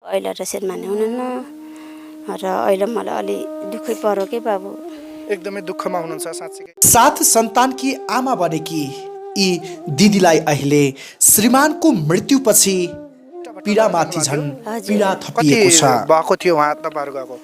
अहिले र श्रीमान हुनुहुन्न र अहिले मलाई अलि दुःखै पर्यो के बाबु। एकदमै दुःखमा हुनुहुन्छ साँच्चै। 7 सन्तानकी आमा बनेकी यी दिदीलाई अहिले श्रीमानको मृत्युपछि पीडामाथि झन् पीडा थपिएको छ। भएको थियो उहाँ तपाईहरु गएको?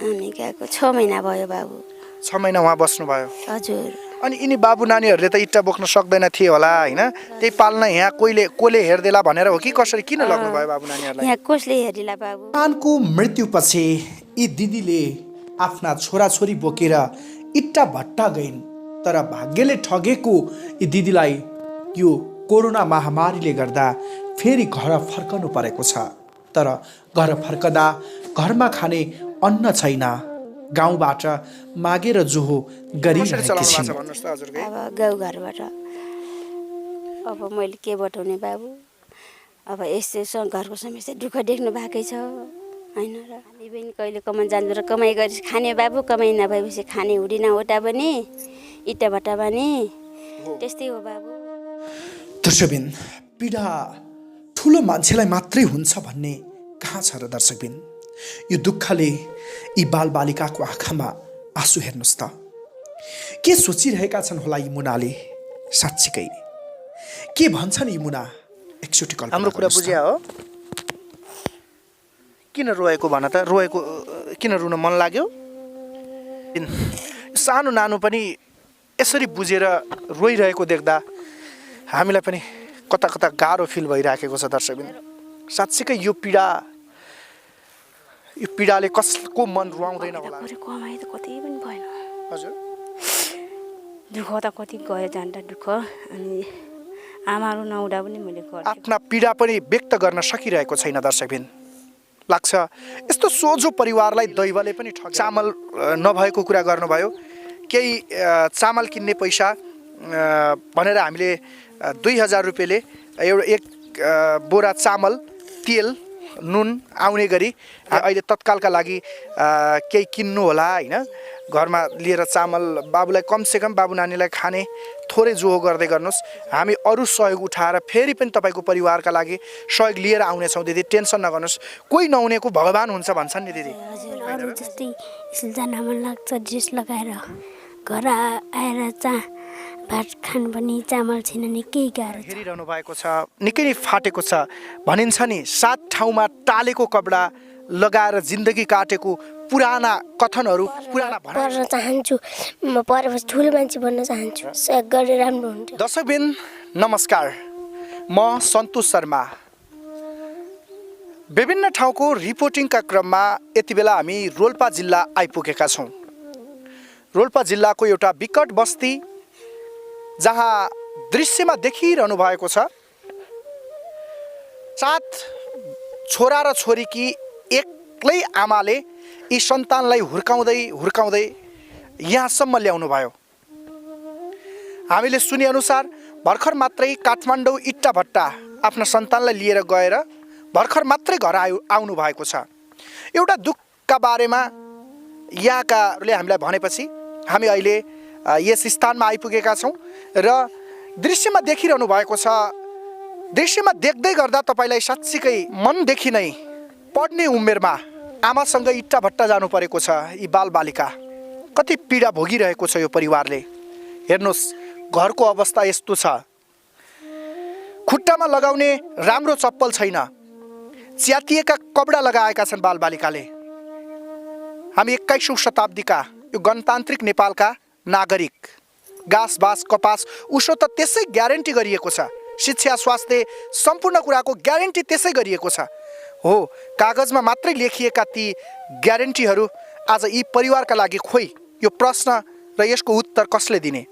अनि गएको 6 महिना भयो बाबु। 6 महिना उहाँ बस्नुभयो? हजुर। अनि यिनी बाबु नानीहरूले त इट्टा बोक्न सक्दैन थिए होला हैन? त्यही पाल्न यहाँ कोले हेर्देला भनेर हो कि कसरी किन लग्नुभयो बाबु नानीहरूलाई? यहाँ कसले हेरिला बाबु? सन्तानको मृत्युपछि यी दिदीले आफ्ना छोराछोरी बोकेर इट्टा भट्टा गइन्। तर भाग्यले ठगेको यी दिदीलाई यो कोरोना महामारीले गर्दा फेरि घर फर्कनु परेको छ। तर घर फर्कदा घरमा खाने अन्न छैन। गाउँबाट मागेर जोहो गरिरहेकी छिन्। अब गाउँघरबाट अब मैले के बताउने बाबु। अब यस्तो घरको समस्या दुःख देख्नु भएकै छ हैन र। हामी पनि कहिले कमान जान्छु र कमाइ गरी खाने बाबु। कमाइ नभएपछि खाने हुँदैन ओटा पनि इट्टा भट्टा पनि त्यस्तै हो बाबु। दर्शकबिन पीडा ठुलो मान्छेलाई मात्रै हुन्छ भन्ने कहाँ छ र दर्शकबिन। यो दुःखले यी बालबालिकाको आँखामा आँसु हेर्नुहोस् त। के सोचिरहेका छन् होला यी मुनाले? साँच्चीकै के भन्छन् यी मुना? एकचोटि कल्पना हाम्रो कुरा बुझ्या हो? किन रोएको भन त? रोएको किन रुन मन लाग्यो? सानो नानो पनि यसरी बुझेर रोइरहेको देख्दा हामीलाई पनि कता कता गाह्रो फिल भइराखेको छ दर्शकबिन। साँच्चीकै यो पीडाले कसको मन रुवाउँदैन होला? कमाइ त कति पनि भएन। हजुर। दुःख त कति गयो जान्दा दुःख। अनि आमाहरू नहुँदा पनि मैले गरेँ। आफ्ना पीडा पनि व्यक्त गर्न सकिरहेको छैन दर्शकबिन। लाग्छ यस्तो सोझो परिवारलाई दैवले पनि ठग्यो। चामल नभएको कुरा गर्नुभयो। केही चामल किन्ने पैसा भनेर हामीले 2000 रुपियाँले एक बोरा चामल, तेल, नुन आउने गरी अहिले तत्कालका लागि केही किन्नु होला हैन? घरमा लिएर चामल बाबुलाई कमसेकम बाबु नानीलाई खाने थोरै जोहो गर्दै गर्नुहोस्। हामी अरू सहयोग उठाएर फेरि पनि तपाईँको परिवारका लागि सहयोग लिएर आउनेछौँ दिदी, टेन्सन नगर्नुहोस्। कोही नहुनेको भगवान हुन्छ भन्छन् नि दिदी। हजुर। अरू जस्तै स्कुल जान मन लाग्छ ड्रेस लगाएर घर आएर भात खानु पनि चामल छैन। निकै गाह्रो हेरिरहनु भएको छ। निकै नै फाटेको छ। भनिन्छ नि 7 ठाउँमा टालेको कपडा लगाएर जिन्दगी काटेको पुराना कथनहरू पुराना पढ्न चाहन्छु। म पढेपछि ठुलो मान्छे बन्न चाहन्छु। सहयोग गरेर राम्रो हुन्थ्यो। दर्शकबिन नमस्कार, म सन्तोष शर्मा। विभिन्न ठाउँको रिपोर्टिङका क्रममा यति बेला हामी रोल्पा जिल्ला आइपुगेका छौँ। रोल्पा जिल्लाको एउटा विकट बस्ती जहाँ दृश्यमा देखिरहनु भएको छ 7 छोरा र छोरीकी एक्लै आमाले यी सन्तानलाई हुर्काउँदै यहाँसम्म ल्याउनु भयो। हामीले सुनेअनुसार भर्खर मात्रै काठमाडौँ इट्टा भट्टा आफ्ना सन्तानलाई लिएर गएर भर्खर मात्रै घर आउनु भएको छ। एउटा दुःखका बारेमा यहाँकाहरूले हामीलाई भनेपछि हामी अहिले यस स्थानमा आइपुगेका छौँ र दृश्यमा देखिरहनु भएको छ। दृश्यमा देख्दै गर्दा तपाईँलाई साँच्चीकै मनदेखि नै पढ्ने उमेरमा आमासँग इट्टा भट्टा जानु परेको छ। यी बालबालिका कति पीडा भोगिरहेको छ यो परिवारले। हेर्नुहोस् घरको अवस्था यस्तो छ। खुट्टामा लगाउने राम्रो चप्पल छैन। च्यातिएका कपडा लगाएका छन् बालबालिकाले। हामी 21औं शताब्दीका यो गणतान्त्रिक नेपालका नागरिक। घाँस बाँस कपास उसो त त्यसै ग्यारेन्टी गरिएको छ। शिक्षा स्वास्थ्य सम्पूर्ण कुराको ग्यारेन्टी त्यसै गरिएको छ। हो, कागजमा मात्रै लेखिएका ती ग्यारेन्टीहरू आज यी परिवारका लागि खोइ यो प्रश्न र यसको उत्तर कसले दिने?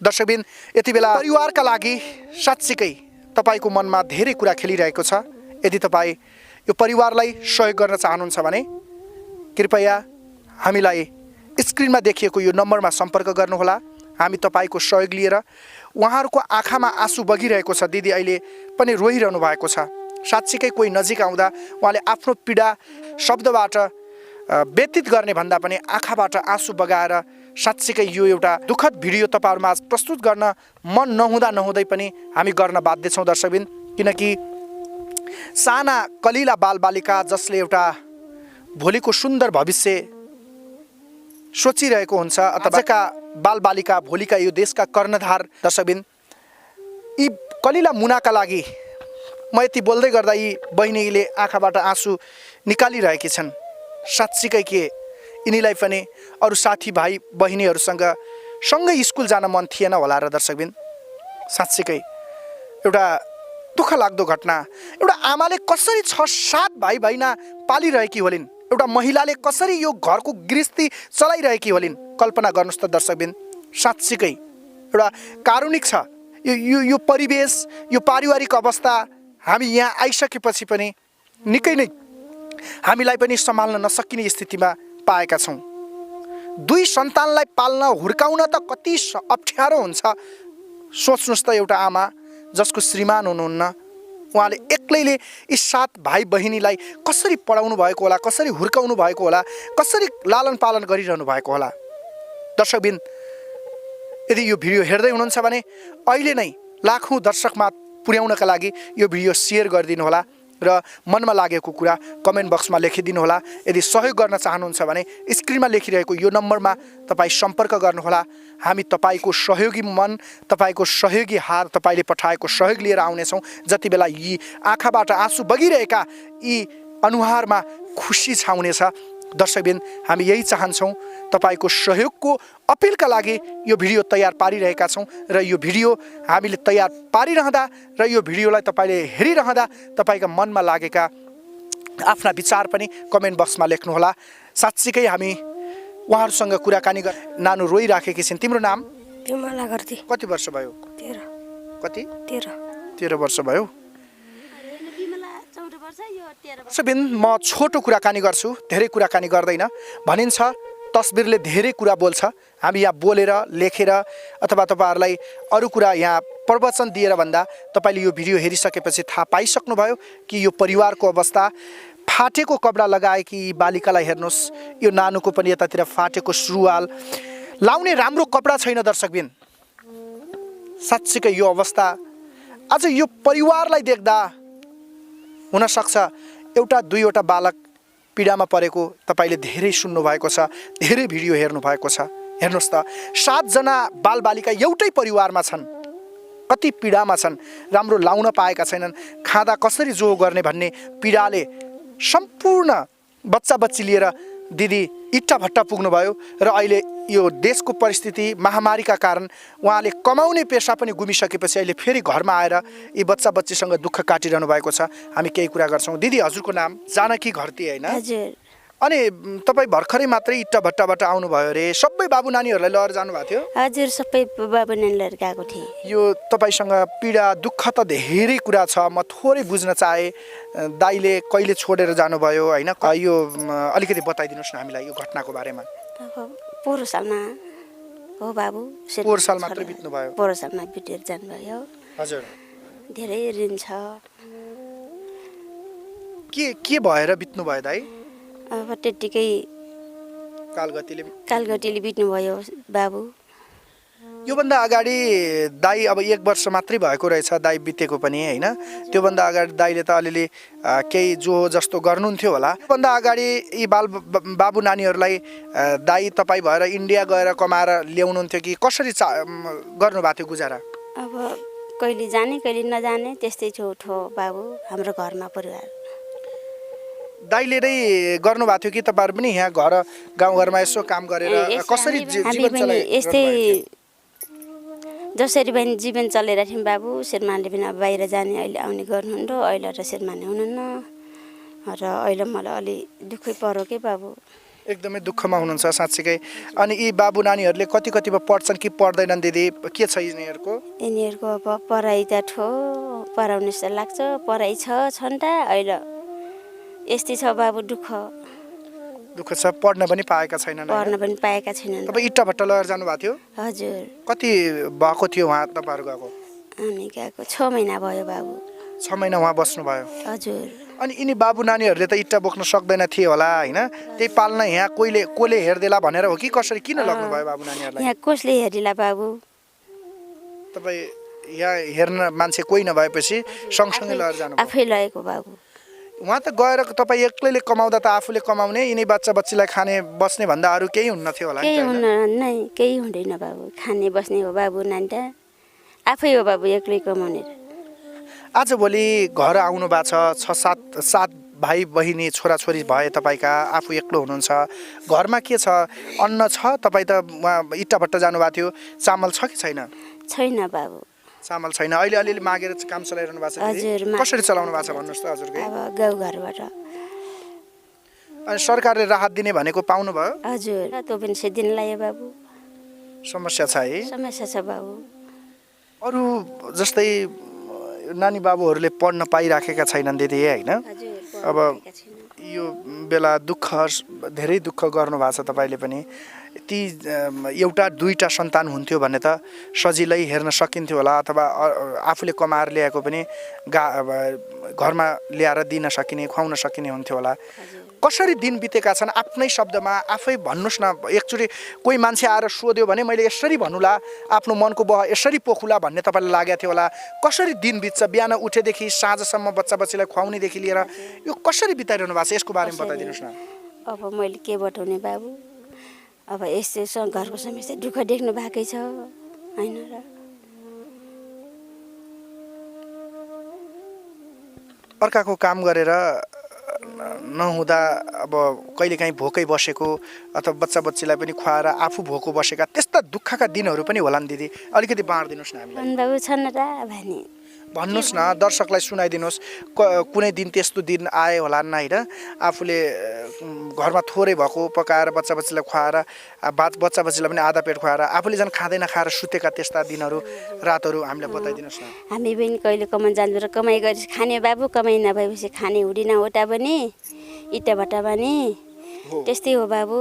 दर्शकबिन यति बेला परिवारका लागि साँच्चीकै तपाईँको मनमा धेरै कुरा खेलिरहेको छ। यदि तपाईँ यो परिवारलाई सहयोग गर्न चाहनुहुन्छ भने कृपया हामीलाई स्क्रिनमा देखिएको यो नम्बरमा सम्पर्क गर्नुहोला। हामी तपाईँको सहयोग लिएर उहाँहरूको आँखामा आँसु बगिरहेको छ। दिदी अहिले पनि रोइरहनु भएको छ। साँच्चीकै कोही नजिक आउँदा उहाँले आफ्नो पीडा शब्दबाट व्यतीत गर्ने भन्दा पनि आँखाबाट आँसु बगाएर साँच्चीकै यो एउटा दुःखद भिडियो तपाईँहरूमा प्रस्तुत गर्न मन नहुँदै पनि हामी गर्न बाध्य छौँ दर्शकबिन। किनकि साना कलिला बालबालिका जसले एउटा भोलिको सुन्दर भविष्य सोचिरहेको हुन्छ अथवा बालबालिका भोलिका यो देशका कर्णधार दर्शकबिन यी कलिला मुनाका लागि म यति बोल्दै गर्दा यी बहिनीले आँखाबाट आँसु निकालिरहेकी छन्। साँच्चीकै के यिनीलाई पनि अरू साथीभाइ बहिनीहरूसँग सँगै स्कुल जान मन थिएन होला र दर्शकबिन। साँच्चीकै एउटा दुःख लाग्दो घटना। एउटा आमाले कसरी 6-7 भाइ बहिना पालिरहेकी होलिन्, एउटा महिलाले कसरी यो घरको गृहस्थी चलाइरहेकी होलिन्, कल्पना गर्नुहोस् त दर्शकबिन। साँच्चीकै एउटा कारुणिक छ यो परिवेश, यो पारिवारिक अवस्था। हामी यहाँ आइसकेपछि पनि निकै नै हामीलाई पनि सम्हाल्न नसकिने स्थितिमा पाएका छौँ। 2 सन्तानलाई पाल्न हुर्काउन त कति अप्ठ्यारो हुन्छ। सोच्नुहोस् त एउटा आमा जसको श्रीमान हुनुहुन्न, उहाँले एक्लैले यी 7 भाइ बहिनीलाई कसरी पढाउनु भएको होला, कसरी हुर्काउनु भएको होला, कसरी लालन पालन गरिरहनु भएको होला। दर्शकबिन, यदि यो भिडियो हेर्दै हुनुहुन्छ भने अहिले नै लाखौँ दर्शकमा पुर्याउनका लागि यो भिडियो सेयर गरिदिनु होला र मनमा लागेको कुरा कमेन्ट बक्समा लेखिदिनु होला। यदि सहयोग गर्न चाहनुहुन्छ भने स्क्रिनमा लेखिरहेको यो नम्बरमा तपाईँ सम्पर्क गर्नुहोला। हामी तपाईँको सहयोगी मन, तपाईँको सहयोगी हात, तपाईँले पठाएको सहयोग लिएर आउनेछौँ। जति बेला यी आँखाबाट आँसु बगिरहेका यी अनुहारमा खुसी छाउनेछ। दर्शकबिन, हामी यही चाहन्छौँ। तपाईँको सहयोगको अपिलका लागि यो भिडियो तयार पारिरहेका छौँ र यो भिडियो हामीले तयार पारिरहँदा र यो भिडियोलाई तपाईँले हेरिरहँदा तपाईँका मनमा लागेका आफ्ना विचार पनि कमेन्ट बक्समा लेख्नुहोला। साँच्चीकै हामी उहाँहरूसँग कुराकानी नानु रोइराखेकी छिन्। तिम्रो नाम? विमला गर्दी। कति वर्ष भयो? 13। कति? 13 वर्ष भयो। दर्शकबिन, म छोटो कुराकानी गर्छु, धेरै कुराकानी गर्दैन। भनिन्छ तस्बिरले धेरै कुरा बोल्छ। हामी यहाँ बोलेर लेखेर अथवा तपाईँहरूलाई अरू कुरा यहाँ प्रवचन दिएर भन्दा तपाईँले यो भिडियो हेरिसकेपछि थाहा पाइसक्नुभयो कि यो परिवारको अवस्था। फाटेको कपडा लगाएकी बालिकालाई हेर्नुहोस्, यो नानुको पनि यतातिर फाटेको सुरुवाल, लाउने राम्रो कपडा छैन। दर्शकबिन, साँच्चीकै यो अवस्था आज यो परिवारलाई देख्दा हुनसक्छ एउटा 2वटा बालक पीडामा परेको तपाईँले धेरै सुन्नुभएको छ, धेरै भिडियो हेर्नुभएको छ। हेर्नुहोस् त, 7 जना बालबालिका एउटै परिवारमा छन्, कति पीडामा छन्, राम्रो लाउन पाएका छैनन्, खाँदा कसरी जो गर्ने भन्ने पीडाले सम्पूर्ण बच्चा बच्ची लिएर दिदी इट्टा भट्टा पुग्नुभयो। र अहिले यो देशको परिस्थिति महामारीका कारण उहाँले कमाउने पेसा पनि गुमिसकेपछि अहिले फेरि घरमा आएर यी बच्चा बच्चीसँग दुःख काटिरहनु भएको छ। हामी केही कुरा गर्छौँ। दिदी, हजुरको नाम? जानकी घरती होइन? हजुर। अनि तपाईँ भर्खरै मात्रै इट्टा भट्टाबाट आउनुभयो अरे? सबै बाबु नानीहरूलाई लिएर जानुभएको थियो? हजुर, सबै बाबु नानीहरू गएको थिएँ। यो तपाईँसँग पीडा दुःख त धेरै कुरा छ, म थोरै बुझ्न चाहे। दाइले कहिले छोडेर जानुभयो होइन? यो अलिकति बताइदिनुहोस् न हामीलाई यो घटनाको बारेमा। अब 4 सालमा हो बाबु। 4 साल मात्रै बित्नुभयो? 4 सालमा बितेर जानुभयो। हजुर। धेरै ऋण छ। के भएर बित्नुभयो दाइ? अब त्यत्तिकै कालगतिले बित्नुभयो बाबु। योभन्दा अगाडि दाइ अब 1 वर्ष मात्रै भएको रहेछ दाइ बितेको पनि होइन? त्योभन्दा अगाडि दाइले त अलिअलि केही जो जस्तो गर्नुहुन्थ्यो होला। त्योभन्दा अगाडि यी बाबु नानीहरूलाई दाइ तपाईँ भएर इन्डिया गएर कमाएर ल्याउनुहुन्थ्यो कि कसरी गर्नुभएको थियो गुजारा? अब कहिले जाने कहिले नजाने त्यस्तै छोटो बाबु हाम्रो घरमा परिवार। दाइले नै गर्नुभएको थियो कि तपाईँहरू पनि यहाँ गाउँघरमा यसो काम गरेर कसरी जीवन चलाइ? यस्तै जसरी पनि जीवन चलाइरहेको थियौँ बाबु। श्रीमानले पनि अब बाहिर जाने अहिले आउने गर्नुहुन्थ्यो, अहिले र श्रीमानले हुनुहुन्न र अहिले मलाई अलि दुःखै पऱ्यो के बाबु। एकदमै दुःखमा हुनुहुन्छ साँच्चीकै। अनि यी बाबु नानीहरूले कतिमा पढ्छन् कि पढ्दैनन् दिदी? के छ यिनीहरूको? यिनीहरूको अब पढाइ त पढाउने जस्तो लाग्छ। पढाइ छन् त अहिले यस्तै छ बाबु। दुःख छ, पढ्न पनि पाएका छैनन्। तपाईँ इट्टा भट्टा लगेर जानुभएको थियो? हजुर। कति भएको थियो उहाँ तपाईँहरू गएको? हामी गएको 6 महिना भयो बाबु। 6 महिना उहाँ बस्नुभयो? हजुर। अनि यिनी बाबु नानीहरूले त इट्टा बोक्न सक्दैन थिए होला होइन? त्यही पाल्न यहाँ कोले हेर्देला भनेर हो कि कसरी? किन लग्नुभयो बाबु नानीहरूलाई? यहाँ कसले हेरिला बाबु? तपाईँ यहाँ हेर्न मान्छे कोही नभएपछि सँगसँगै लगेर जानु आफै लगेको बाबु। उहाँ त गएर तपाईँ एक्लैले कमाउँदा त आफूले कमाउने यिनै बच्चा बच्चीलाई खाने बस्ने भन्दा अरू केही हुन्न थियो होला केही हुन नै केही हुँदैन बाबु, खाने बस्ने हो बाबु नानीटा, आफै हो बाबु एक्लै कमाउने। आजभोलि घर आउनु भएको छ, सात भाइ बहिनी छोराछोरी भए तपाईँका, आफू एक्लो हुनुहुन्छ, घरमा के छ, अन्न छ? तपाईँ त इट्टाभट्टा जानुभएको थियो, चामल छ कि छैन? छैन बाबु, चामल छैन। अहिले अलिअलि मागेर काम चलाइरहनु भएको छ? हजुर, कसरी चलाउनु भएको छ भन्नुहोस् त हजुरकै? अब गाउँघरबाट। अनि सरकारले राहत दिने भनेको पाउनुभयो? हजुर, त्यो पनि दिन लाग्यो बाबु, समस्या छ है? समस्या छ बाबु। अरू जस्तै नानी बाबुहरूले पढ्न पाइराखेका छैनन् दिदी होइन? अब यो बेला धेरै दुःख गर्नु भएको छ तपाईँले पनि। ती एउटा दुईटा सन्तान हुन्थ्यो भने त सजिलै हेर्न सकिन्थ्यो होला, अथवा आफूले कमाएर ल्याएको पनि घरमा ल्याएर दिन सकिने, खुवाउन सकिने हुन्थ्यो होला। कसरी दिन बितेका छन् आफ्नै शब्दमा आफै भन्नुहोस् न। एकचोटि कोही मान्छे आएर सोध्यो भने मैले यसरी भन्नुला, आफ्नो मनको बह यसरी पोखुला भन्ने तपाईँलाई लागेको थियो होला। कसरी दिन बित्छ? बिहान उठेदेखि साँझसम्म बच्चा बच्चीलाई खुवाउनेदेखि लिएर यो कसरी बिताइरहनु भएको छ, यसको बारेमा बताइदिनुहोस् न। अब मैले के बताउने बाबु, अब यस्तो घरको समस्या दुःख देख्नु भएकै छ होइन र। अर्काको काम गरेर नहुँदा अब कहिलेकाहीँ भोकै बसेको अथवा बच्चा बच्चीलाई पनि खुवाएर आफू भोको बसेका त्यस्ता दुःखका दिनहरू पनि होलान् दिदी, अलिकति बाँडिदिनुहोस् न हामीलाई। बाबु छन् र भने भन्नुहोस् न, दर्शकलाई सुनाइदिनुहोस् कुनै दिन त्यस्तो दिन आए होला होइन? आफूले घरमा थोरै भएको पकाएर बच्चा बच्चीलाई खुवाएर बच्चा बच्चीलाई पनि आधा पेट खुवाएर आफूले झन् खाँदै नखाएर सुतेका त्यस्ता दिनहरू रातहरू हामीलाई बताइदिनुहोस् न। हामी पनि कहिले कमान जान्छु र कमाइ गरी खाने बाबु, कमाइ नभएपछि खाने हुँदैन ओटा पनि इट्टाभट्टा पनि त्यस्तै हो बाबु।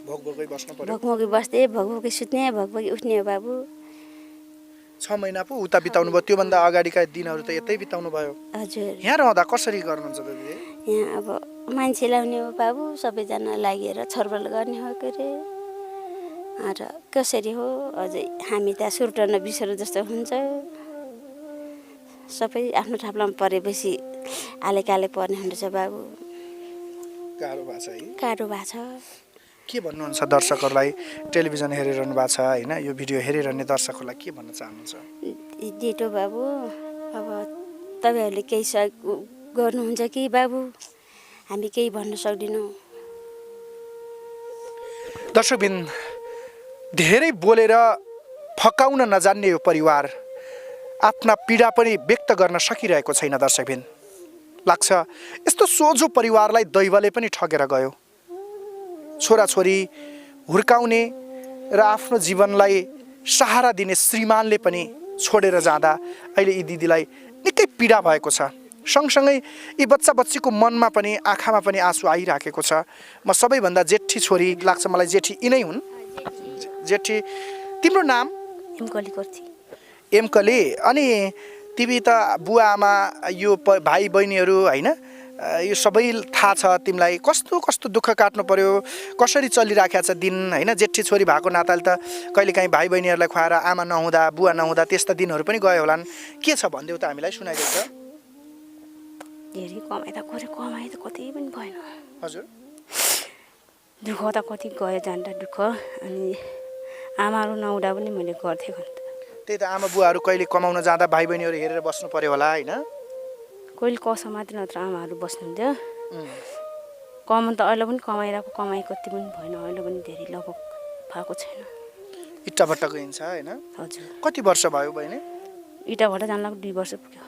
भोकभोकै बस्नु पर्यो, भोकभोकै बस्दै भोकभोकै सुत्ने भोकभोकै उठ्ने हो बाबु। 6 महिना पो उता बिताउनु भयो, त्योभन्दा अगाडिका दिनहरू त यतै बिताउनु भयो। हजुर, यहाँ रहँदा कसरी गर्नुहुन्छ दिदी? यहाँ अब मान्छे ल्याउने हो बाबु, सबैजना लागेर छलफल गर्ने हो के अरे। र कसरी हो अझै हामी त सुर्ट नबिसरो जस्तो हुन्छ, सबै आफ्नो ठाप्लामा परेपछि आलेकाले पर्ने हुन्छ बाबु। गाह्रो भएको छ है? गाह्रो भएको छ। के भन्नुहुन्छ दर्शकहरूलाई? टेलिभिजन हेरिरहनु भएको छ होइन? यो भिडियो हेरिरहने दर्शकहरूलाई के भन्न चाहनुहुन्छ? डेटो बाबु, अब तपाईँहरूले केही सहयोग गर्नुहुन्छ कि बाबु, हामी केही भन्न सक्दैनौँ। दर्शकबिन, धेरै बोलेर फकाउन नजान्ने यो परिवार आफ्ना पीडा पनि व्यक्त गर्न सकिरहेको छैन। दर्शकबिन, लाग्छ यस्तो सोझो परिवारलाई दैवले पनि ठगेर गयो। छोराछोरी हुर्काउने र आफ्नो जीवनलाई सहारा दिने श्रीमानले पनि छोडेर जाँदा अहिले यी दिदीलाई निकै पीडा भएको छ। सँगसँगै यी बच्चा बच्चीको मनमा पनि आँखामा पनि आँसु आइराखेको छ। म सबैभन्दा जेठी छोरी लाग्छ मलाई, जेठी यिनै हुन्। जेठी, तिम्रो नाम? एमकली कोर्थी। एमकली। अनि तिमी त बुवा आमा यो भाइ बहिनीहरू होइन, यो सबै थाहा छ तिमीलाई। कस्तो कस्तो दुःख काट्नु पर्यो, कसरी चलिराखेको छ दिन होइन? जेठी छोरी भएको नाताले त कहिलेकाहीँ भाइ बहिनीहरूलाई खुवाएर आमा नहुँदा बुवा नहुँदा त्यस्ता दिनहरू पनि गयो होलान्। के छ भनिदेऊ त हामीलाई, सुनाइदेऊ त। धेरै कमाइ त कति पनि भएन हजुर। दुःख त कति गयो जान्दा दुःख। अनि आमाहरू नहुँदा पनि मैले गर्थेँ नि त। त्यही त, आमा बुवाहरू कहिले कमाउन जाँदा भाइ बहिनीहरू हेरेर बस्नु पर्यो होला होइन? कहिले कसो मात्र नत्र आमाहरू बस्नुहुन्थ्यो। कमाउनु त अहिले पनि कमाइरहेको, कमाइ कति पनि भएन, अहिले पनि धेरै लगभग भएको छैन। इट्टाभट्टा गइन्छ होइन? हजुर। कति वर्ष भयो बहिनी? इट्टाभट्टा जान लाग्यो 2 वर्ष पुग्यो।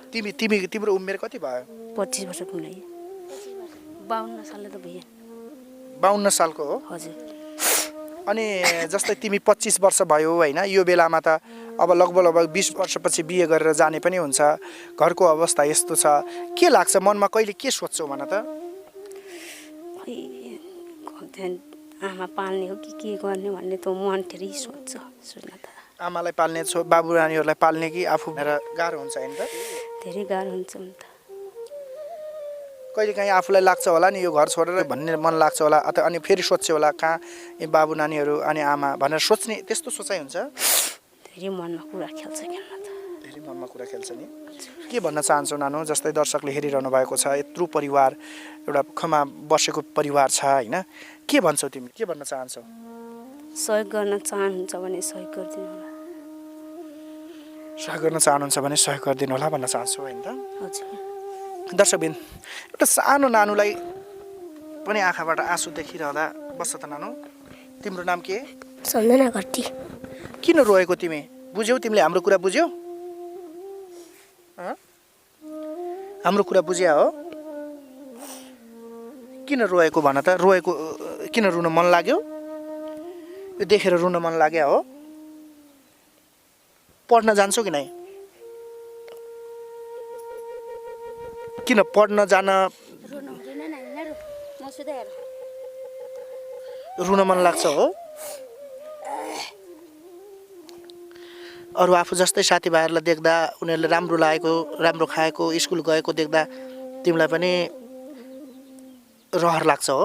तिम्रो उमेर कति भयो? 25 वर्ष पुग्यो। 52 सालले त भयो। 52 सालको हो? हजुर। अनि जस्तै तिमी 25 वर्ष भयो होइन, यो बेलामा त अब लगभग 20 वर्षपछि बिहे गरेर जाने पनि हुन्छ। घरको अवस्था यस्तो छ, के लाग्छ मनमा? कहिले के सोध्छौ भन त? आमा पाल्ने हो कि के गर्ने भन्ने त मन धेरै सोच्न त। आमालाई पाल्ने, बाबु नानीहरूलाई पाल्ने कि आफू भनेर गाह्रो हुन्छ होइन त? धेरै गाह्रो हुन्छ नि त। कहिलेकाहीँ आफूलाई लाग्छ होला नि यो घर छोडेर भन्ने मन लाग्छ होला, अथवा अनि फेरि सोध्छ होला कहाँ यी बाबु नानीहरू अनि आमा भनेर सोच्ने त्यस्तो सोचाइ हुन्छ? धेरै मनमा कुरा खेल्छ क्या त। धेरै मनमा कुरा खेल्छ नि के भन्न चाहन्छौ नानु जस्तै दर्शकले हेरिरहनु भएको छ यत्रो परिवार एउटा दुःखमा बसेको परिवार छ हैन के भन्छौ तिमी के भन्न चाहन्छौ सहयोग गर्न चाहनुहुन्छ भने सहयोग गरिदिनु होला सहयोग गर्न चाहनुहुन्छ भने सहयोग गरिदिनु होला भन्न चाहन्छु हैन त हजुर दर्शकबिन एउटा सानो नानुलाई पनि आँखाबाट आँसु देखिरहँदा बस्छ त नानु तिम्रो नाम के सम्झना घरती किन रोएको तिमी बुझ्यौ तिमीले हाम्रो कुरा बुझ्यौ हाम्रो कुरा बुझ्या हो किन रोएको भन त रोएको किन रुन मन लाग्यो यो देखेर रुन मन लाग्यो हो पढ्न जान्छौ कि नै किन पढ्न जान रुन मन लाग्छ हो अरू आफू जस्तै साथीभाइहरूलाई देख्दा उनीहरूले राम्रो लागेको राम्रो खाएको स्कुल गएको देख्दा तिमीलाई पनि रहर लाग्छ हो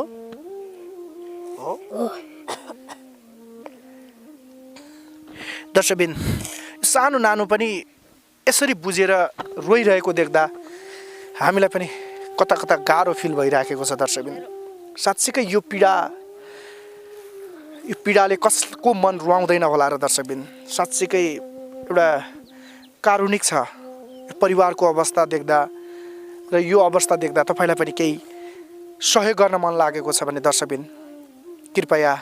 दर्शकबिन सानो नानु पनि यसरी बुझेर रोइरहेको देख्दा हामीलाई पनि कता कता गाह्रो फिल भइराखेको छ दर्शकबिन साँच्चीकै यो पीडाले कसको मन रुवाउँदैन होला र दर्शकबिन साँच्चीकै एउटा कारुणिक छ परिवारको अवस्था देख्दा र यो अवस्था देख्दा तपाईलाई पनि केही सहयोग गर्न मन लागेको छ भने दर्शकबिन कृपया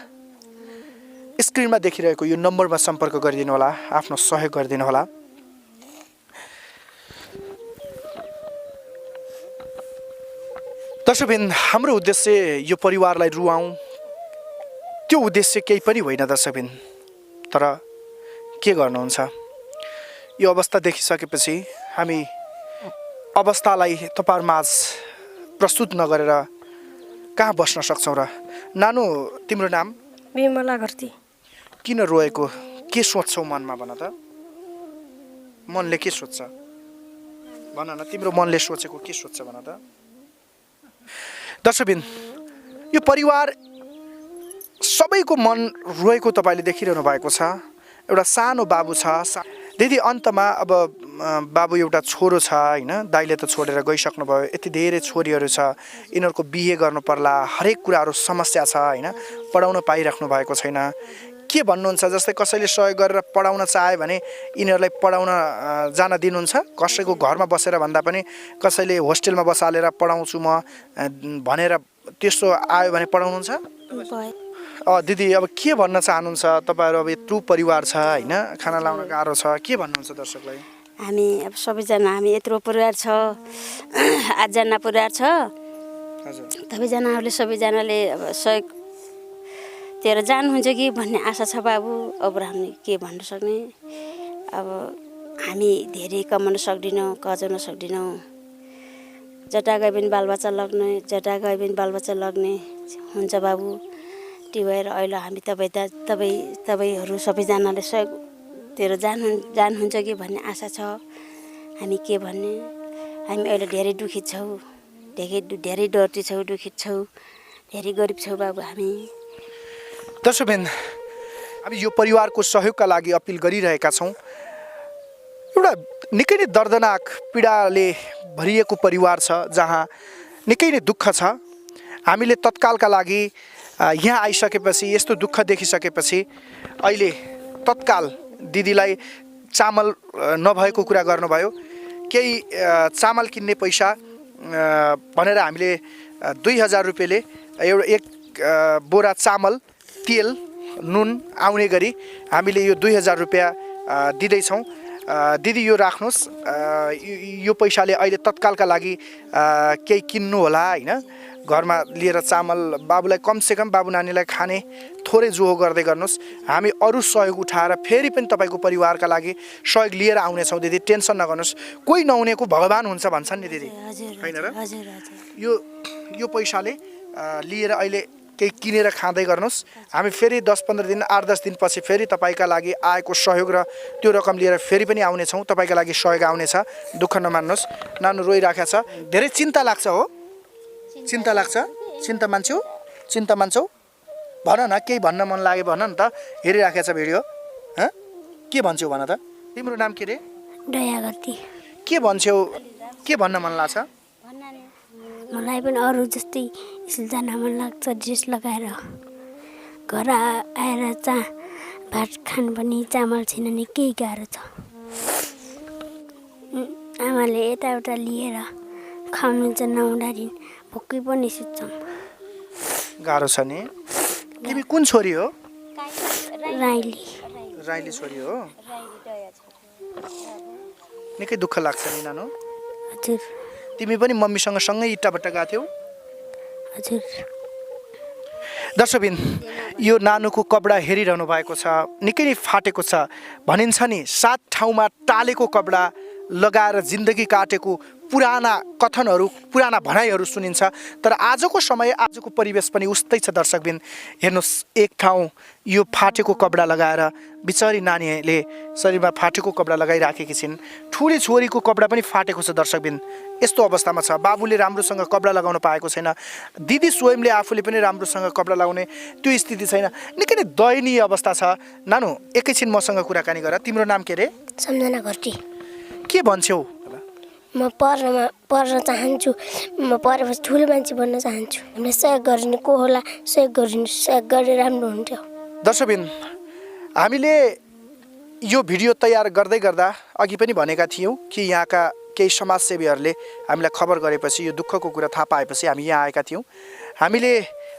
स्क्रिनमा देखिरहेको यो नम्बरमा सम्पर्क गरिदिनु होला आफ्नो सहयोग गरिदिनु होला दर्शकबिन हाम्रो उद्देश्य यो परिवारलाई रुवाउँ त्यो उद्देश्य केही पनि होइन दर्शकबिन तर के गर्नुहुन्छ यो अवस्था देखिसकेपछि हामी अवस्थालाई तपाईहरुमाझ प्रस्तुत नगरेर कहाँ बस्न सक्छौं र नानु तिम्रो नाम बिमला घरती किन रोएको के सोच्छौ मनमा भन त मनले के सोच्छ भन न तिम्रो मनले सोचेको के सोच्छ भन त दर्शकबिन यो परिवार सबैको मन रोएको तपाईले देखिरहनु भएको छ एउटा सानो बाबु छ दिदी अन्तमा अब बाबु एउटा छोरो छ हैन दाइले त छोडेर गइसक्नु भयो यति धेरै छोरीहरू छ यिनीहरुको बिहे गर्नु पर्ला हरेक कुराहरु समस्या छ हैन पढाउन पाइराख्नु भएको छैन के भन्नुहुन्छ जस्तै कसैले सहयोग गरेर पढाउन चाहे भने यिनीहरुलाई पढाउन जान दिनुहुन्छ कसैको घरमा बसेर भन्दा पनि कसैले होस्टेलमा बसालेर पढाउँछु म भनेर त्यस्तो आयो भने पढाउनुहुन्छ दिदी अब के भन्न चाहनुहुन्छ तपाईहरु अब यत्रो परिवार छ हैन खाना लाउन गाह्रो छ के भन्नुहुन्छ दर्शकलाई हामी अब सबैजना हामी यत्रो परिवार छ 8 जना परिवार छ हजुर सबैजनाले अब सहयोग तेरो जानुहुन्छ कि भन्ने आशा छ बाबु अब हामी के भन्न सक्ने अब हामी धेरै कमाउन सक्दिनौं कजाउन सक्दिनौं जता गए पनि बालबच्चा लग्ने हुन्छ बाबु त्यो भएर अहिले हामी तपाईहरु सबैजनाले सहयोग तेरो जानुहुन्छ कि भन्ने आशा छ हामी के भन्ने हामी अहिले धेरै दुखित छौं धेरै डरती छौं दुखित छौं धेरै गरिब छौं बाबु हामी दर्शकबिन हामी यो परिवारको सहयोगका लागि अपील गरिरहेका छौं एउटा निकै नै दर्दनाक पीडाले भरिएको परिवार छ जहाँ निकै नै दुःख छ हामीले तत्कालका लागि यहाँ आइसकेपछि यस्तो दुःख देखिसकेपछि अहिले तत्काल दिदीलाई चामल नभएको कुरा गर्नुभयो केही चामल किन्ने पैसा भनेर हामीले 2000 रुपैयाँले एक बोरा चामल तेल नुन आउने गरी हामीले यो 2000 रुपैयाँ दिदै छौं दिदी यो राख्नुस् यो पैसाले अहिले तत्कालका लागि केही किन्नु होला हैन घरमा लिएर चामल बाबुलाई कम से कम बाबु नानीलाई खाने थोरै जोहो गर्दै गर्नुस् हामी अरु सहयोग उठाएर फेरि पनि तपाईको परिवारका लागि सहयोग लिएर आउने छौं दिदी टेन्सन नगर्नुस् कोही नहुनेको भगवान हुन्छ भन्छन् नि दिदी हैन र यो पैसाले लिएर अहिले केही किनेर खाँदै गर्नुस् हामी फेरि 10-15 दिन 8-10 दिन पछि फेरि तपाईका लागि आएको सहयोग र त्यो रकम लिएर फेरि पनि आउने छौं तपाईका लागि सहयोग आउने छ दुःख नमान्नुस् नानु रोइराखेको छ धेरै चिन्ता लाग्छ हो चिन्ता लाग्छ चिन्ता मान्छौ भन न केही भन्न मन लाग्यो भन न त हेरिराखेको छ भिडियो के भन्छौ भन त तिम्रो नाम के रे दया गर्थेँ। के भन्छौ, के भन्न मन लाग्छ? मलाई पनि अरू जस्तै स्कुल जान मन लाग्छ, ड्रेस लगाएर। घर आएर भात खानु पनि चामल छैन नि, केही गाह्रो छ। आमाले यताउता लिएर खुवाउनुहुन्छ, नहुँदाखेरि भोकै पनि सुत्छौँ। गाह्रो छ नि। तिमी कुन छोरी हो? राईले। राईले छोरी हो। निकै दुःख लाग्छ नि नानु। हजुर। तिमी पनि मम्मीसँग सँगै इट्टाभट्टा गएको थियौ? हजुर। दर्शकबिन, यो नानुको कपडा हेरिरहनु भएको छ, निकै नै फाटेको छ। भनिन्छ नि 7 ठाउँमा टालेको कपडा लगाएर जिन्दगी काटेको पुराना कथनहरू, पुराना भनाइहरू सुनिन्छ। तर आजको समय, आजको परिवेश पनि उस्तै छ। दर्शकबिन हेर्नुहोस्, एक ठाउँ यो फाटेको कपडा लगाएर बिचारी नानीले शरीरमा फाटेको कपडा लगाइराखेकी छिन्। ठुली छोरीको कपडा पनि फाटेको छ। दर्शकबिन यस्तो अवस्थामा छ। बाबुले राम्रोसँग कपडा लगाउन पाएको छैन, दिदी स्वयंले आफूले पनि राम्रोसँग कपडा लगाउने त्यो स्थिति छैन। निकै नै दयनीय अवस्था छ। नानु, एकैछिन मसँग कुराकानी गर। तिम्रो नाम के रे? सम्झना घरती। के भन्छौ? म पढ्न चाहन्छु। म पढेपछि ठुलो मान्छे बन्न चाहन्छु। हामीलाई सहयोग गरिदिने को होला, सहयोग गरिदिनु, सहयोग गरेर राम्रो हुन्थ्यो। दर्शकबिन, हामीले यो भिडियो तयार गर्दै गर्दा अघि पनि भनेका थियौँ कि यहाँका केही समाजसेवीहरूले हामीलाई खबर गरेपछि, यो दुःखको कुरा थाहा पाएपछि हामी यहाँ आएका थियौँ। हामीले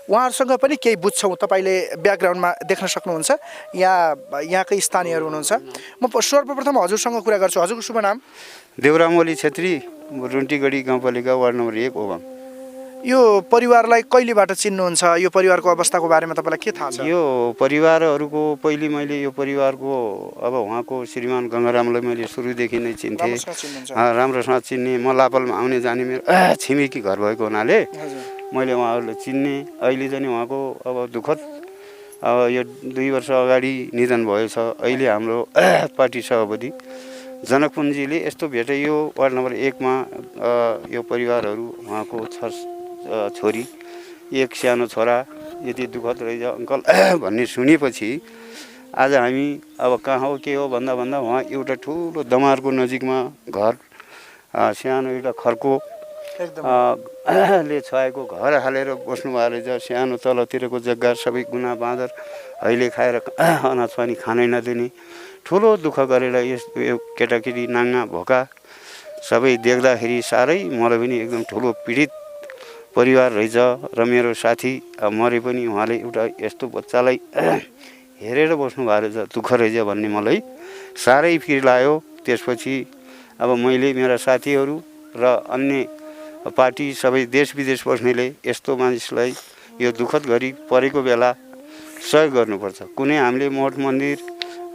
उहाँहरूसँग पनि केही बुझ्छौँ। तपाईँले ब्याकग्राउन्डमा देख्न सक्नुहुन्छ, यहाँकै स्थानीयहरू हुनुहुन्छ। म सर्वप्रथम हजुरसँग कुरा गर्छु। हजुरको शुभ नाम? देउरामोली छेत्री, रुन्टीगढी गाउँपालिका वार्ड नम्बर 1 ओबाङ। यो परिवारलाई कहिलेबाट चिन्नुहुन्छ? यो परिवारको अवस्थाको बारेमा तपाईँलाई के थाहा छ? यो परिवारहरूको पहिले मैले यो परिवारको अब उहाँको श्रीमान गङ्गारामलाई मैले सुरुदेखि नै चिन्थेँ, राम्रोसँग चिन्ने। म लापलमा आउने जाने मेरो छिमेकी घर भएको हुनाले मैले उहाँहरूलाई चिन्ने। अहिले चाहिँ उहाँको अब दुःखद अब यो 2 वर्ष अगाडि निधन भएछ। अहिले हाम्रो पार्टी सभापति जनकपुञ्जीले यस्तो भेटे, यो वार्ड नम्बर 1 मा यो परिवारहरू, उहाँको छोरी, एक सानो छोरा यति दुःखद रहेछ अङ्कल भन्ने सुनेपछि आज हामी अब कहाँ हो के हो भन्दा उहाँ एउटा ठुलो दमारको नजिकमा घर, सानो एउटा खर्को ले छाएको घर हालेर बस्नुभएको रहेछ। सानो तलतिरको जग्गा सबै गुना बाँदर अहिले खाएर अनाज पानी खानै नदिने, ठुलो दुःख गरेर यो केटाकेटी नाङ्गा भोका सबै देख्दाखेरि साह्रै मलाई पनि एकदम ठुलो पीडित परिवार रहेछ। र मेरो साथी मरे पनि उहाँले एउटा यस्तो बच्चालाई हेरेर बस्नु भएको रहेछ, दुःख रहेछ भन्ने मलाई साह्रै पिर लाग्यो। त्यसपछि अब मैले मेरा साथीहरू र अन्य पार्टी सबै देश विदेश बस्नेले यस्तो मानिसलाई यो दुःखद घडी परेको बेला सहयोग गर्नुपर्छ। कुनै हामीले मठ मन्दिर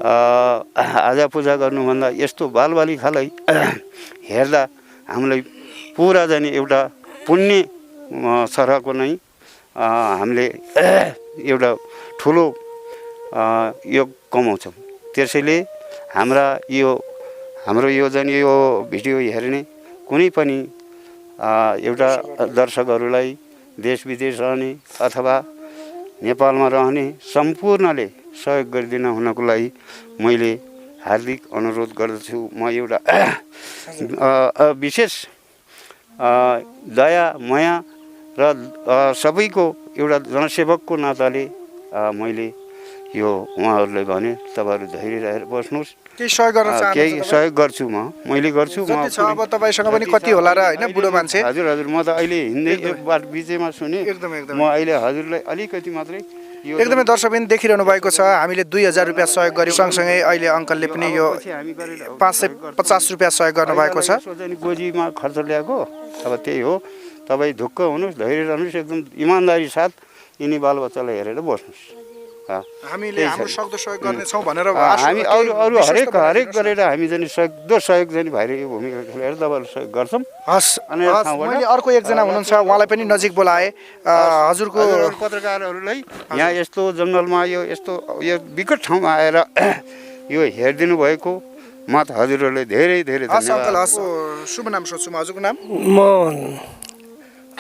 आजा पूजा गर्नुभन्दा यस्तो बालबालिकालाई हेर्दा हामीलाई पुरा जाने एउटा पुण्य सरहको नै हामीले एउटा ठुलो योग कमाउँछौँ। त्यसैले हाम्रो यो जाने यो भिडियो हेर्ने कुनै पनि एउटा दर्शकहरूलाई देश विदेश रहने अथवा नेपालमा रहने सम्पूर्णले सहयोग गरिदिन हुनको लागि मैले हार्दिक अनुरोध गर्दछु। म एउटा विशेष दया माया र सबैको एउटा जनसेवकको नाताले मैले यो उहाँहरूलाई भने तपाईँहरू धैर्य रहेर बस्नुहोस्। केही सहयोग गर्न चाहनुहुन्छ? केही सहयोग गर्छु, मैले गर्छु। अब तपाईँसँग पनि कति होला र होइन, बुढो मान्छे। हजुर म त अहिले हिँड्दै बाटो बिचैमा सुने। म अहिले हजुरलाई अलिकति मात्रै एकदमै दर्शकबिन देखिरहनु भएको छ। हामीले 2000 रुपियाँ सहयोग गर्यौँ, सँगसँगै अहिले अङ्कलले पनि यो 550 रुपियाँ सहयोग गर्नुभएको छ। गोजीमा खर्च ल्याएको अब त्यही हो। तपाईँ ढुक्क हुनुहोस्, धैर्य रहनुहोस्, एकदम इमान्दारी साथ यिनी बालबच्चालाई हेरेर बस्नुहोस्। हामीले हाम्रो सक्दो सहयोग गर्नेछौँ भनेर हामी अरू हरेक गरेर हामी चाहिँ सक्दो सहयोग चाहिँ भइरहेको भूमिका खेलेर तपाईँहरू सहयोग गर्छौँ। हस्, मैले अर्को एकजना हुनुहुन्छ, उहाँलाई पनि नजिक बोलाएँ। हजुरको पत्रकारहरूलाई यहाँ यस्तो जङ्गलमा यो विकट ठाउँमा आएर यो हेरिदिनु भएको म त हजुरहरूलाई धेरै धेरै धन्यवाद। शुभ नाम सोध्छु म, हजुरको नाम? म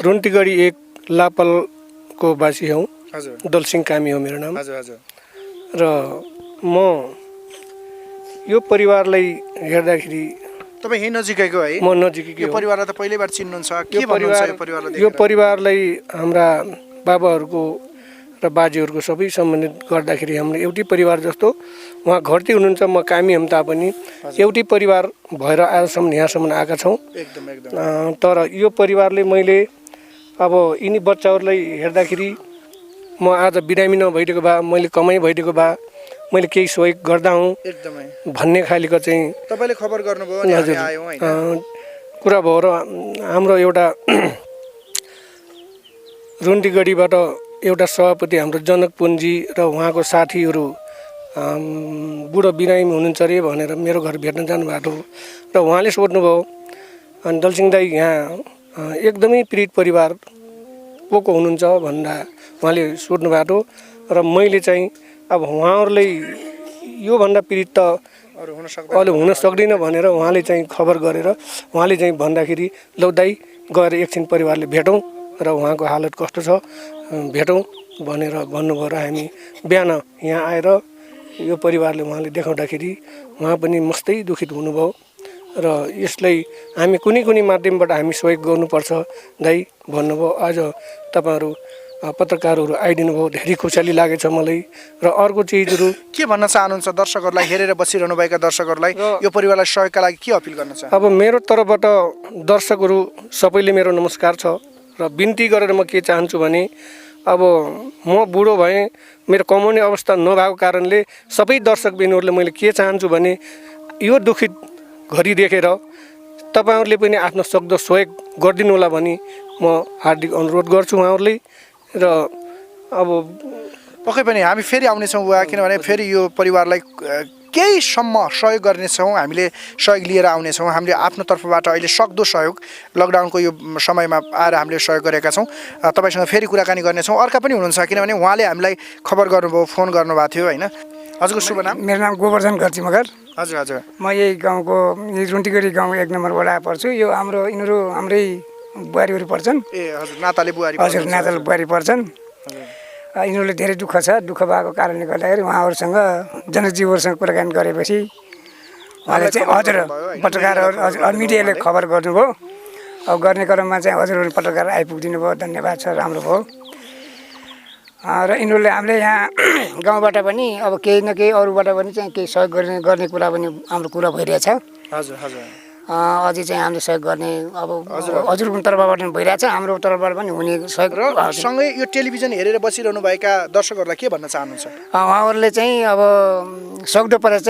रुन्टीगढी 1 लापलको वासी हौँ। दलसिंह कामी हो मेरो नाम। हजुर हजुर। र म यो परिवारलाई हेर्दाखेरि तपाईँ यही नजिकैको है? म नजिकै यो हो। परिवारलाई त पहिल्यैबाट चिन्नुहुन्छ, के यो भन्नुहुन्छ यो परिवारलाई यो देखेर? परिवारलाई हाम्रा बाबाहरूको र बाजेहरूको सबै सम्बन्धित गर्दाखेरि हाम्रो एउटै परिवार जस्तो उहाँ घरती हुनुहुन्छ, म कामी हुँ तापनि एउटै परिवार भएर आजसम्म यहाँसम्म आएका छौँ। एकदम एकदम। तर यो परिवारले मैले अब यिनी बच्चाहरूलाई हेर्दाखेरि म आज बिरामी नभइदिएको भए, मैले कमाइ भइदिएको भए मैले केही सहयोग गर्दा हुँ एकदमै भन्ने खालको चाहिँ तपाईँले खबर गर्नुभयो अनि हामी आयौँ हैन? कुरा भयो र हाम्रो एउटा रुन्डीगढीबाट एउटा सभापति हाम्रो जनक पुन्जी र उहाँको साथीहरू बुढो बिरामी हुनुहुन्छ अरे भनेर मेरो घर भेट्न जानुभएको र उहाँले सोध्नुभयो, अनि दलसिंह दाई यहाँ एकदमै पीडित परिवार को हुनुहुन्छ भन्दा उहाँले सोध्नु भएको र मैले चाहिँ अब उहाँहरूले योभन्दा पीडित त अहिले हुन सक्दैन भनेर उहाँले चाहिँ खबर गरेर उहाँले चाहिँ भन्दाखेरि लौ दाइ गएर एकछिन परिवारले भेटौँ र उहाँको हालत कस्तो छ भेटौँ भनेर भन्नुभयो र हामी बिहान यहाँ आएर यो परिवारले उहाँले देखाउँदाखेरि उहाँ पनि मस्तै दुखित हुनुभयो र यसलाई हामी कुनै कुनै माध्यमबाट हामी सहयोग गर्नुपर्छ दाइ भन्नुभयो। आज तपाईँहरू पत्रकारहरू आइदिनु भयो, धेरै खुसी लागेछ मलाई। र अर्को चिजहरू के भन्न चाहनुहुन्छ दर्शकहरूलाई, हेरेर बसिरहनुभएका दर्शकहरूलाई यो परिवारलाई सहयोगका लागि के अपिल गर्न चाहनुहुन्छ? अब मेरो तर्फबाट दर्शकहरू सबैले मेरो नमस्कार छ र बिन्ती गरेर म के चाहन्छु भने अब म बुढो भएँ, मेरो कमाउने अवस्था नभएको कारणले सबै दर्शकबिनहरूले मैले के चाहन्छु भने यो दुखित घडी देखेर तपाईँहरूले पनि आफ्नो सक्दो सहयोग गरिदिनु होला भनी म हार्दिक अनुरोध गर्छु उहाँहरूले। र अब पक्कै पनि हामी फेरि आउनेछौँ बुवा, किनभने फेरि यो परिवारलाई केहीसम्म सहयोग गर्नेछौँ, हामीले सहयोग लिएर आउनेछौँ। हामीले आफ्नो तर्फबाट अहिले सक्दो सहयोग लकडाउनको यो समयमा आएर हामीले सहयोग गरेका छौँ। तपाईँसँग फेरि कुराकानी गर्नेछौँ। अर्का पनि हुनुहुन्छ, किनभने उहाँले हामीलाई खबर गर्नुभयो, फोन गर्नुभएको थियो होइन? हजुरको शुभ नाम? मेरो नाम गोवर्धन खर्ची मगर। हजुर हजुर। म यही गाउँको रुन्टीगढी गाउँ 1 नम्बर वडा पर्छु। यो यिनीहरू हाम्रै बुहारीहरू पर्छन्। ए हजुर, नाताले बुहारी? हजुर, नाताले बुहारी पर्छन्। यिनीहरूले धेरै दुःख छ। दुःख भएको कारणले गर्दाखेरि उहाँहरूसँग जनजीवहरूसँग कुराकानी गरेपछि उहाँले चाहिँ हजुर पत्रकारहरू हजुर मिडियाले खबर गर्नुभयो। अब गर्ने क्रममा चाहिँ हजुरहरू पत्रकार आइपुगिदिनु भयो, धन्यवाद छ, राम्रो भयो। र यिनीहरूले हामीले यहाँ गाउँबाट पनि अब केही न केही अरूबाट पनि चाहिँ केही सहयोग गर्ने कुरा पनि हाम्रो कुरा भइरहेछ। हजुर हजुर। अझै चाहिँ हामीले सहयोग गर्ने अब हजुरको तर्फबाट पनि भइरहेछ, हाम्रो तर्फबाट पनि हुने सहयोग। र सँगै यो टेलिभिजन हेरेर बसिरहनुभएका दर्शकहरूलाई के भन्न चाहनुहुन्छ? उहाँहरूले चाहिँ अब सक्दो परे चाहिँ